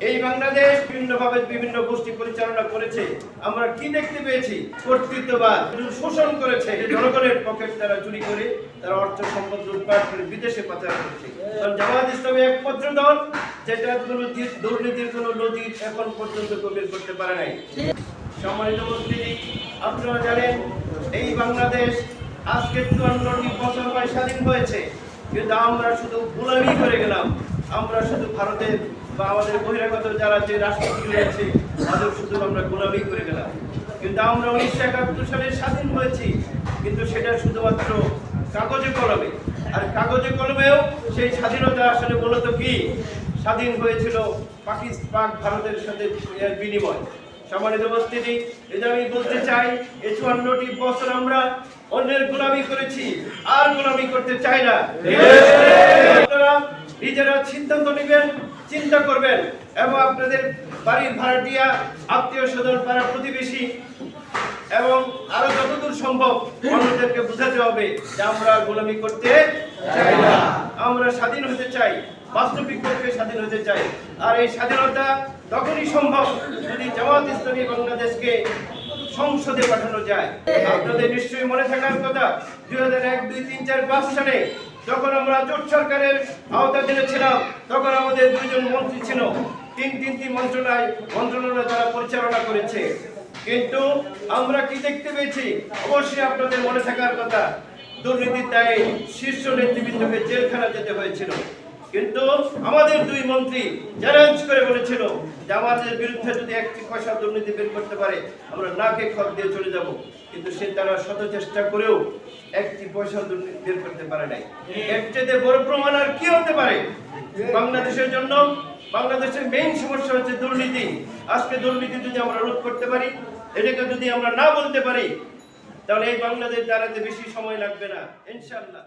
এই বাংলাদেশ বিভিন্নভাবে বিভিন্ন গোষ্ঠী পরিচালনা করেছে। আমরা কি দেখতে পেয়েছি? কর্তৃত্ববাদ শোষণ করেছে, জনগণের পকেট তারা চুরি করে, তারা অর্থ সম্পদ লুটপাট করে বিদেশে পাচার করেছে। জামায়াত ইসলামী একমাত্র দল যেটা কোনো দুর্নীতির কোনো নজির এখন পর্যন্ত বের করতে পারে নাই। সম্মানিত উপস্থিতি, আপনারা জানেন এই বাংলাদেশ আজকে 54টি বছর হয় স্বাধীন হয়েছে, কিন্তু আমরা শুধু গোলামি করে গেলাম। আমরা শুধু ভারতের বা আমাদের বহিরাগত যারা যে রাষ্ট্রগুলো রয়েছে তাদের শুধু আমরা গোলামি করে গেলাম। কিন্তু আমরা 1971 সালে স্বাধীন হয়েছি, কিন্তু সেটা শুধুমাত্র কাগজে কলমে। আর কাগজে কলমেও সেই স্বাধীনতা আসলে মূলত কি স্বাধীন হয়েছিল পাক ভারতের সাথে বিনিময়। সম্মানিত উপস্থিতি, এটা আমি বলতে চাই, এই 54টি বছর আমরা অন্যের গোলামি করেছি, আর গোলামি করতে চাই না। আপনারা নিজেরা সিদ্ধান্ত নেবেন, চিন্তা করবেন এবং আপনাদের বাড়ির ভাড়াটিয়া, আত্মীয় স্বজন, পাড়া প্রতিবেশী এবং আরো যতদূর সম্ভব অন্যদেরকে বোঝাতে হবে যে আমরা গোলামি করতে চাই না, আমরা স্বাধীন হতে চাই, বাস্তবিক পক্ষে স্বাধীন হতে চাই। আর এই স্বাধীনতা তখনই সম্ভব যদি জামায়াত ইসলামী বাংলাদেশকে সংসদে পাঠানো যায়। আপনাদের নিশ্চয়ই মনে থাকার কথা, 2001, 2, 3, 4, 5 সালে যখন আমরা জোট সরকারের আওতাধীনে ছিলাম, তখন আমাদের 2 জন মন্ত্রী ছিল, তিনটি মন্ত্রণালয় তারা পরিচালনা করেছে। কিন্তু আমরা কি দেখতে পেয়েছি? অবশ্যই আপনাদের মনে থাকার কথা, দুর্নীতির দায়ে শীর্ষ নেতৃবৃন্দকে জেলখানা যেতে হয়েছিল। কিন্তু আমাদের 2 মন্ত্রী চ্যালেঞ্জ করে বলেছিল যে আমাদের বিরুদ্ধে যদি 1টি পয়সা দুর্নীতি বের করতে পারে আমরা নাকে খত দিয়ে চলে যাব। কিন্তু তারা শত চেষ্টা করেও 1টি পয়সা দুর্নীতি বের করতে পারে নাই। এর চেয়ে বড় প্রমাণ আর কি হতে পারে? বাংলাদেশের জন্য বাংলাদেশের মেইন সমস্যা হচ্ছে দুর্নীতি। আজকে দুর্নীতি যদি আমরা রোধ করতে পারি, এটাকে যদি আমরা না বলতে পারি, তাহলে এই বাংলাদেশ দাঁড়াতে বেশি সময় লাগবে না ইনশাআল্লাহ।